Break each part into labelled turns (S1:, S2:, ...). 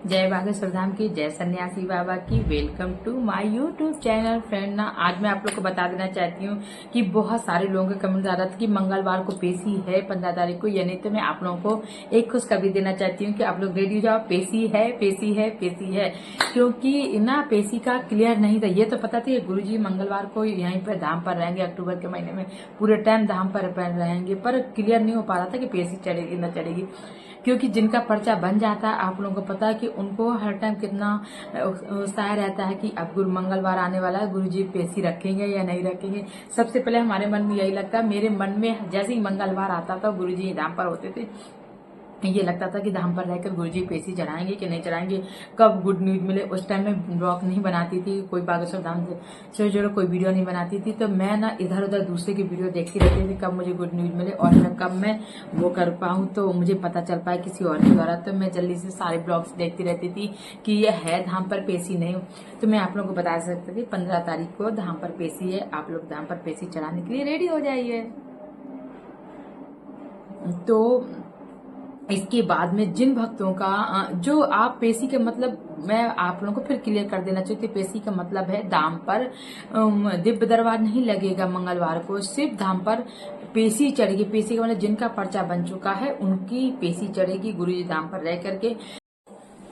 S1: जय बागेश्वर धाम की, जय सन्यासी बाबा की। Welcome to my YouTube channel. Friend ना आज मैं आप लोग को बता देना चाहती हूँ कि बहुत सारे लोगों के कमेंट आ रहा था कि मंगलवार को पेशी है 15 तारीख को, या नहीं तो मैं आप लोगों को एक खुशखबरी देना चाहती हूँ कि आप लोग रेडी हो जाओ। पेशी है, पेशी है, पेशी है। क्योंकि ना पेशी का क्लियर नहीं था। ये तो पता था गुरुजी मंगलवार को यहीं पर धाम पर रहेंगे, अक्टूबर के महीने में पूरे टाइम धाम पर रहेंगे, पर क्लियर नहीं हो पा रहा था कि पेशी चढ़ेगी न चढ़ेगी। क्योंकि जिनका पर्चा बन जाता है, आप लोगों को पता है कि उनको हर टाइम कितना उत्साह रहता है कि अब गुरु मंगलवार आने वाला है, गुरुजी पेशी रखेंगे या नहीं रखेंगे। सबसे पहले हमारे मन में यही लगता है, मेरे मन में जैसे ही मंगलवार आता था गुरुजी धाम पर होते थे, ये लगता था कि धाम पर रहकर गुरुजी पेशी चढ़ाएंगे कि नहीं चढ़ाएंगे, कब गुड न्यूज मिले। उस टाइम में ब्लॉग नहीं बनाती थी, कोई बागेश्वर धाम से जो कोई वीडियो नहीं बनाती थी, तो मैं ना इधर उधर दूसरे की वीडियो देखती रहती थी कब मुझे गुड न्यूज मिले और मैं कब मैं वो कर पाऊँ, तो मुझे पता चल पाए किसी और के द्वारा। तो मैं जल्दी से सारे ब्लॉग्स देखती रहती थी कि ये है धाम पर पेशी नहीं। तो मैं आप लोगों को बता सकती थी 15 तारीख को धाम पर पेशी है, आप लोग धाम पर पेशी चढ़ाने के लिए रेडी हो जाइए। तो इसके बाद में जिन भक्तों का जो आप पेशी के मतलब मैं आप लोगों को फिर क्लियर कर देना चाहती हूँ। पेशी का मतलब है धाम पर दिव्य दरबार नहीं लगेगा मंगलवार को, सिर्फ धाम पर पेशी चढ़ेगी। पेशी का मतलब जिनका पर्चा बन चुका है उनकी पेशी चढ़ेगी गुरुजी धाम पर रह करके।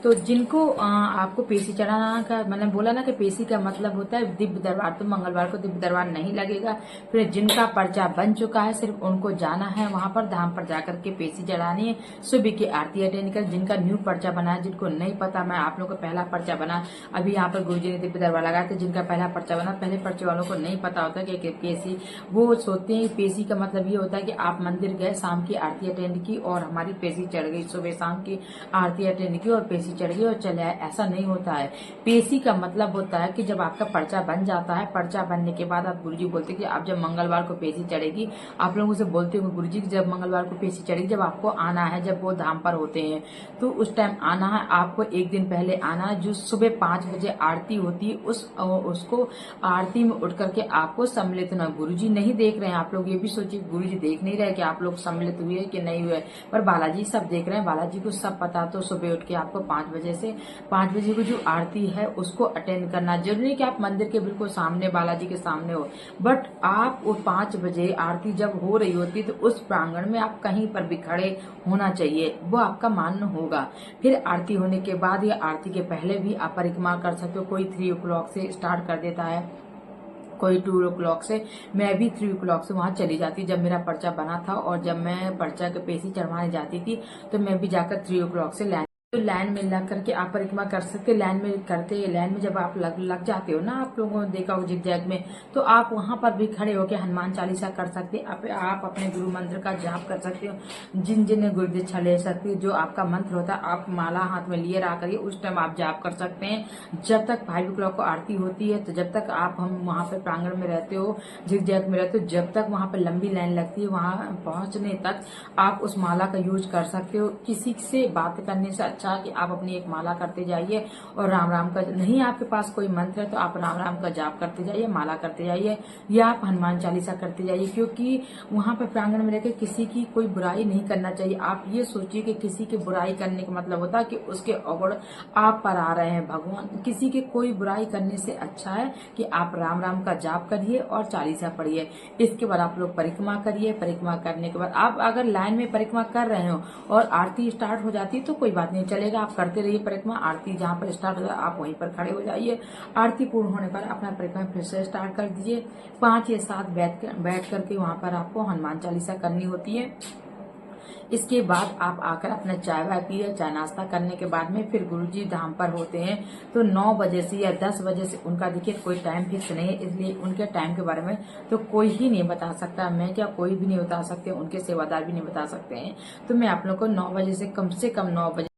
S1: तो जिनको आपको पेशी चढ़ाना का मतलब बोला ना कि पेशी का मतलब होता है दिव्य दरबार, तो मंगलवार को दिव्य दरबार नहीं लगेगा। फिर जिनका पर्चा बन चुका है सिर्फ उनको जाना है वहां पर धाम पर जाकर के पेशी चढ़ानी है, सुबह की आरती अटेंड कर। जिनका न्यू पर्चा बना है, जिनको नहीं पता, मैं आप लोगों को पहला पर्चा बना अभी यहाँ पर गुरुजी ने दिव्य दरबार लगाया था, जिनका पहला पर्चा बना, पहले पर्चे वालों को नहीं पता होता कि पेशी, वो सोचते हैं पेशी का मतलब ये होता है कि आप मंदिर गए, शाम की आरती अटेंड की और हमारी पेशी चढ़ गई, सुबह शाम की आरती अटेंड की और पेशी चढ़ गई और चले आए। ऐसा नहीं होता है। पेशी का मतलब होता है कि जब आपका पर्चा बन जाता है, पर्चा बनने के बाद आप गुरुजी बोलते हैं कि आप जब मंगलवार को पेशी चढ़ेगी, आप लोगों से बोलते हो गुरुजी जब मंगलवार को पेशी चढ़ेगी, जब आपको आना है, जब वो धाम पर होते हैं तो उस टाइम आना है। आपको एक दिन पहले आना है, जो सुबह 5 बजे आरती होती है उसको आरती में उठ करके आपको सम्मिलित होना। गुरुजी नहीं देख रहे हैं, आप लोग ये भी सोचिए गुरुजी देख नहीं रहे कि आप लोग सम्मिलित हुए कि नहीं हुए, पर बालाजी सब देख रहे हैं, बालाजी को सब पता। तो सुबह उठ के आपको 5 बजे को जो आरती है उसको अटेंड करना। जरूरी है कि आप मंदिर के बिल्कुल सामने बालाजी के सामने हो, बट आप वो 5 बजे आरती जब हो रही होती है तो उस प्रांगण में आप कहीं पर भी खड़े होना चाहिए, वो आपका मान्य होगा। फिर आरती होने के बाद या आरती के पहले भी आप परिक्रमा कर सकते हो। कोई 3 o'clock से स्टार्ट कर देता है, कोई 2 o'clock से। मैं भी 3 o'clock से वहां चली जाती जब मेरा पर्चा बना था, और जब मैं पर्चा के पेशी चढ़वाने जाती थी तो मैं भी जाकर 3 o'clock से लाइन में लग करके आप परिक्रमा कर सकते। लाइन में जब आप लग जाते हो ना, आप लोगों ने देखा हो जिग में, तो आप वहां पर भी खड़े होकर हनुमान चालीसा कर सकते। आप अपने गुरु मंत्र का जाप कर सकते हो। जिन गुरु दीक्षा ले सकते हो, जो आपका मंत्र होता है आप माला हाथ में लिए रहा करिए, उस टाइम आप जाप कर सकते हैं। जब तक 5 o'clock को आरती होती है, तो जब तक हम वहां पर प्रांगण में रहते हो, जिग में रहते हो, जब तक वहां पर लंबी लाइन लगती है, वहां पहुंचने तक आप उस माला का यूज कर सकते हो। किसी से बात करने से कि आप अपनी एक माला करते जाइए और राम राम का, नहीं आपके पास कोई मंत्र है तो आप राम राम का जाप करते जाइए, माला करते जाइए, या आप हनुमान चालीसा करते जाइए। क्योंकि वहां पर प्रांगण में रहकर किसी की कोई बुराई नहीं करना चाहिए। आप ये सोचिए कि किसी की बुराई करने का मतलब होता है कि उसके अवगुण आप पर आ रहे हैं। भगवान किसी के कोई बुराई करने से अच्छा है कि आप राम राम का जाप करिए और चालीसा पढ़िए। इसके बाद आप लोग परिक्रमा करिए। परिक्रमा करने के बाद आप अगर लाइन में परिक्रमा कर रहे हो और आरती स्टार्ट हो जाती है तो कोई बात नहीं, चलेगा, आप करते रहिए परिक्रमा। आरती जहां पर स्टार्ट हो जाए आप वहीं पर खड़े हो जाइए। आरती पूर्ण होने पर अपना परिक्रमा फिर से स्टार्ट कर दीजिए। 5 या 7 बैठ करके वहां पर आपको हनुमान चालीसा करनी होती है। इसके बाद आप आकर अपना चाय वाय पिए। चाय नाश्ता करने के बाद में फिर गुरुजी धाम पर होते हैं, तो 9 बजे से या 10 बजे से उनका देखिए कोई टाइम फिक्स नहीं है, इसलिए उनके टाइम के बारे में तो कोई ही नहीं बता सकता। मैं क्या, कोई भी नहीं बता सकते, उनके सेवादार भी नहीं बता सकते हैं। तो मैं आप लोग को 9 बजे से कम 9 बजे,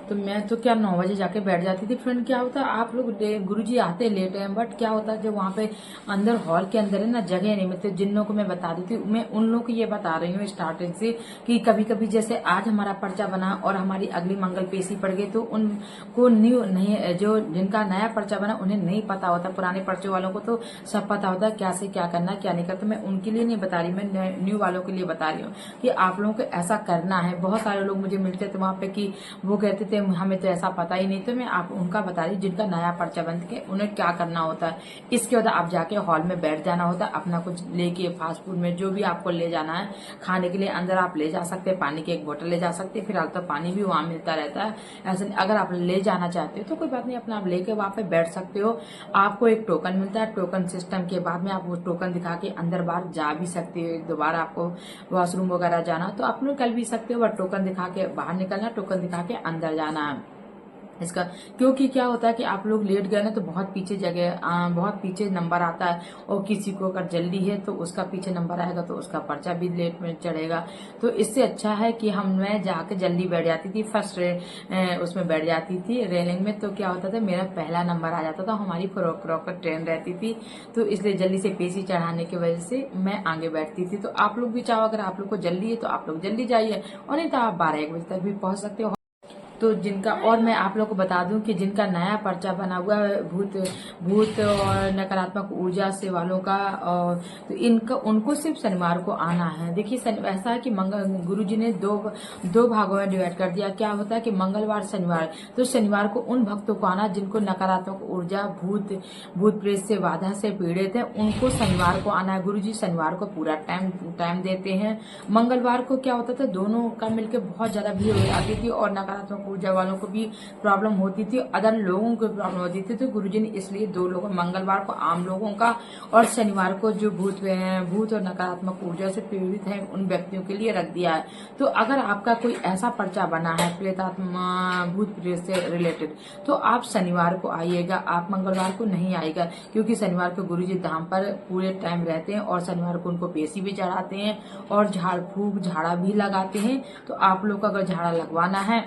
S1: तो मैं तो क्या 9 बजे जाके बैठ जाती थी। फ्रेंड क्या होता है, आप लोग गुरुजी आते लेट हैं, बट क्या होता है जब वहाँ पे अंदर हॉल के अंदर है ना जगह नहीं मिलती। जिन लोगों को मैं बता देती हूँ, मैं उन लोगों को ये बता रही हूँ स्टार्टिंग से कि कभी कभी जैसे आज हमारा पर्चा बना और हमारी अगली मंगल पेशी पड़ गई, तो उनको न्यू नहीं, जो जिनका नया पर्चा बना उन्हें नहीं पता होता। पुराने पर्चे वालों को तो सब पता होता है क्या से क्या करना क्या नहीं करना। तो मैं उनके लिए नहीं बता रही, मैं न्यू वालों के लिए बता रही हूँ कि आप लोगों को ऐसा करना है। बहुत सारे लोग मुझे मिलते थे वहां पे कि वो कहते थे बोलते हैं हमें तो ऐसा पता ही नहीं, तो मैं आप उनका बता रही जिनका नया पर्चा बन के उन्हें क्या करना होता है। इसके बाद आप जाके हॉल में बैठ जाना होता है, अपना कुछ लेके फास्ट फूड में जो भी आपको ले जाना है खाने के लिए अंदर आप ले जा सकते हैं, पानी की एक बोतल ले जा सकते हैं, फिलहाल तो पानी भी वहां मिलता रहता है। ऐसे अगर आप ले जाना चाहते हो तो कोई बात नहीं, अपना आप लेके वहां पे बैठ सकते हो। आपको एक टोकन मिलता है, टोकन सिस्टम के बाद में आप वो टोकन दिखा के अंदर बाहर जा भी सकते हो। एक दो बार आपको वॉशरूम वगैरह जाना तो आप निकल भी सकते हो, बट टोकन दिखा के बाहर निकलना, टोकन दिखा के अंदर जाना है इसका। क्योंकि क्या होता है कि आप लोग लेट गए ना तो बहुत पीछे जगह बहुत पीछे नंबर आता है, और किसी को अगर जल्दी है तो उसका पीछे नंबर आएगा तो उसका पर्चा भी लेट में चढ़ेगा। तो इससे अच्छा है कि मैं जाके जल्दी बैठ जाती थी, फर्स्ट उसमें बैठ जाती थी रेलिंग में, तो क्या होता था मेरा पहला नंबर आ जाता था। हमारी 4 o'clock पर ट्रेन रहती थी, तो इसलिए जल्दी से पेशी चढ़ाने की वजह से मैं आगे बैठती थी। तो आप लोग भी चाहो, अगर आप लोग को जल्दी है तो आप लोग जल्दी जाइए, और नहीं तो आप 12-1 बजे तक भी पहुंच सकते हो। तो जिनका, और मैं आप लोग को बता दूं कि जिनका नया पर्चा बना हुआ है भूत और नकारात्मक ऊर्जा से वालों का, और तो इनका उनको सिर्फ शनिवार को आना है। देखिए ऐसा है कि गुरुजी ने दो भागों में डिवाइड कर दिया। क्या होता है कि मंगलवार शनिवार, तो शनिवार को उन भक्तों को आना जिनको नकारात्मक ऊर्जा भूत प्रेत से बाधा से पीड़ित है, उनको शनिवार को आना है। गुरुजी शनिवार को पूरा टाइम देते हैं। मंगलवार को क्या होता था, दोनों का मिलकर बहुत ज्यादा भीड़ हो जाती थी, और नकारात्मक ऊर्जा वालों को भी प्रॉब्लम होती थी, अदर लोगों को प्रॉब्लम होती थी। तो गुरुजी ने इसलिए 2 लोगों, मंगलवार को आम लोगों का और शनिवार को जो भूत और नकारात्मक ऊर्जा से पीड़ित है उन व्यक्तियों के लिए रख दिया है। तो अगर आपका कोई ऐसा पर्चा बना है प्रेतात्मा भूत प्रेत से रिलेटेड, तो आप शनिवार को आइएगा, आप मंगलवार को नहीं आएगा, क्योंकि शनिवार को गुरुजी धाम पर पूरे टाइम रहते हैं, और शनिवार को उनको पेशी भी चढ़ाते हैं और झाड़ फूक झाड़ा भी लगाते हैं। तो आप लोग को अगर झाड़ा लगवाना है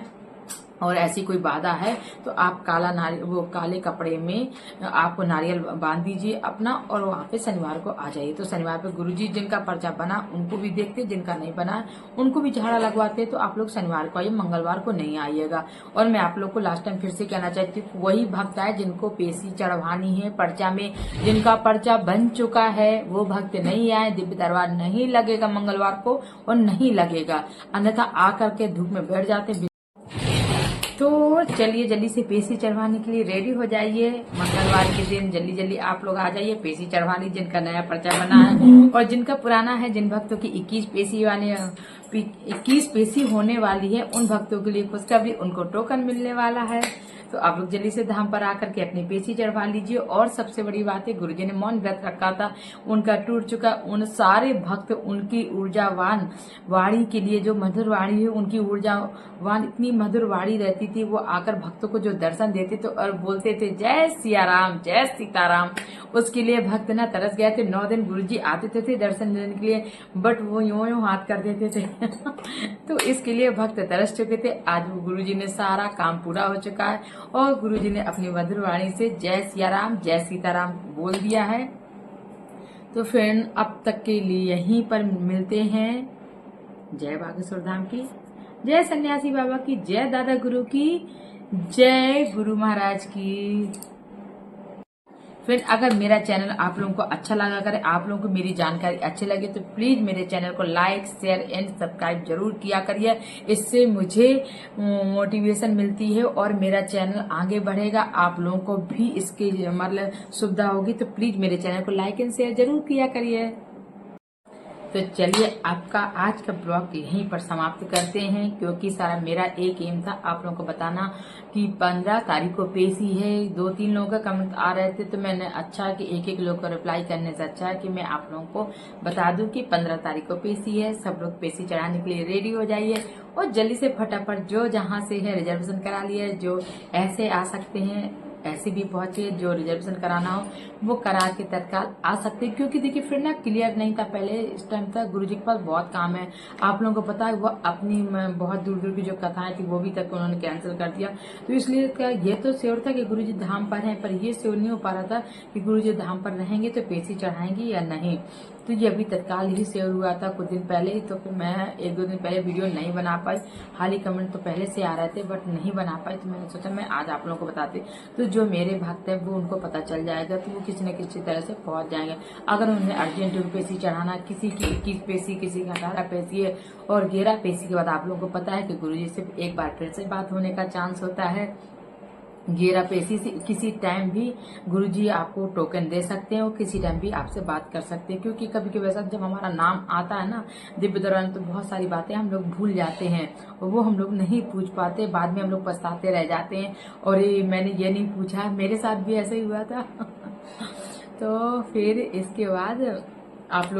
S1: और ऐसी कोई बाधा है तो आप काले कपड़े में आपको नारियल बांध दीजिए अपना, और वहां पे शनिवार को आ जाइए। तो शनिवार पे गुरुजी जिनका पर्चा बना उनको भी देखते, जिनका नहीं बना उनको भी झाड़ा लगवाते। तो आप लोग शनिवार को आइए, मंगलवार को नहीं आइएगा। और मैं आप लोग को लास्ट टाइम फिर से कहना चाहती हूँ, वही भक्त है जिनको पेशी चढ़वानी है पर्चा में, जिनका पर्चा बन चुका है वो भक्त नहीं आए, दिव्य दरबार नहीं लगेगा मंगलवार को, और नहीं लगेगा, अन्यथा आकर के धूप में बैठ जाते। तो चलिए जल्दी से पेशी चढ़वाने के लिए रेडी हो जाइए। मंगलवार के दिन जल्दी आप लोग आ जाइए, पेशी चढ़वा लीजिए जिनका नया पर्चा बना है, और जिनका पुराना है, जिन भक्तों की 21 पेशी होने वाली है, उन भक्तों के लिए खुशखबरी, उनको टोकन मिलने वाला है। तो आप लोग जल्दी से धाम पर आकर के अपनी पेशी चढ़वा लीजिए। और सबसे बड़ी बात है, गुरुजी ने मौन व्रत रखा था, उनका टूट चुका। उन सारे भक्त उनकी ऊर्जावान वाणी के लिए, जो मधुर वाणी है उनकी ऊर्जावान इतनी मधुर वाणी रहती थी, वो आकर भक्तों को जो दर्शन देते थे और बोलते थे जय सिया राम जय सीताराम, उसके लिए भक्त न तरस गए थे। 9 दिन गुरुजी आते थे दर्शन देने के लिए, बट वो यूं हाथ कर देते थे तो इसके लिए भक्त तरस चुके थे। आज वो गुरुजी ने सारा काम पूरा हो चुका है, और गुरुजी ने अपनी मधुर वाणी से जय सिया राम जय सीताराम बोल दिया है। तो फ्रेंड, अब तक के लिए यहीं पर मिलते हैं। जय बागेश्वर धाम की जय, सन्यासी बाबा की जय, दादा गुरु की जय, गुरु महाराज की। फिर अगर मेरा चैनल आप लोगों को अच्छा लगा करे, आप लोगों को मेरी जानकारी अच्छी लगे, तो प्लीज मेरे चैनल को लाइक शेयर एंड सब्सक्राइब जरूर किया करिए। इससे मुझे मोटिवेशन मिलती है और मेरा चैनल आगे बढ़ेगा, आप लोगों को भी इसकी मतलब सुविधा होगी। तो प्लीज मेरे चैनल को लाइक एंड शेयर जरूर किया करिए। तो चलिए आपका आज का ब्लॉग यहीं पर समाप्त करते हैं, क्योंकि सारा मेरा एक एम था आप लोगों को बताना कि 15 तारीख को पेशी है। 2-3 लोगों का कमेंट आ रहे थे, तो मैंने अच्छा कि एक लोग को रिप्लाई करने से अच्छा है कि मैं आप लोगों को बता दूं कि 15 तारीख को पेशी है। सब लोग पेशी चढ़ाने के लिए रेडी हो जाइए, और जल्दी से फटाफट जो जहां से है रिजर्वेशन करा लिए, जो ऐसे आ सकते हैं ऐसे भी पहुंचे, जो रिजर्वेशन कराना हो वो करा के तत्काल आ सकते हैं। क्योंकि देखिए फिर ना क्लियर नहीं था पहले, इस टाइम तक गुरुजी के पास बहुत काम है, आप लोगों को पता है। वो अपनी बहुत दूर दूर की जो कथाएं थी वो भी तक उन्होंने कैंसिल कर दिया। तो इसलिए क्या ये तो श्योर था कि गुरुजी धाम पर हैं, पर ये श्योर नहीं हो पा रहा था कि गुरुजी धाम पर रहेंगे तो पेशी चढ़ाएंगे या नहीं। तो ये अभी तत्काल ही शेयर हुआ था कुछ दिन पहले ही, तो फिर मैं 1-2 दिन पहले वीडियो नहीं बना पाई। हाल ही कमेंट तो पहले से आ रहे थे बट नहीं बना पाई, तो मैंने सोचा मैं आज आप लोगों को बताती। तो जो मेरे भक्त है वो उनको पता चल जाएगा, तो वो किसी न किसी तरह से पहुंच जाएंगे। अगर उन्हें अर्जेंट पेशी चढ़ाना, किसी की 21 पेशी, किसी की 18 पेशी है, और 11 पेशी के बाद आप लोगों को पता है कि गुरुजी से एक बार फिर से बात होने का चांस होता है। 11 पेशी से किसी टाइम भी गुरुजी आपको टोकन दे सकते हैं और किसी टाइम भी आपसे बात कर सकते हैं, क्योंकि कभी कभी ऐसा जब हमारा नाम आता है ना दिव्य दरबार, तो बहुत सारी बातें हम लोग भूल जाते हैं और वो हम लोग नहीं पूछ पाते, बाद में हम लोग पछताते रह जाते हैं, और मैंने ये नहीं पूछा। मेरे साथ भी ऐसा ही हुआ था। तो फिर इसके बाद आप लोग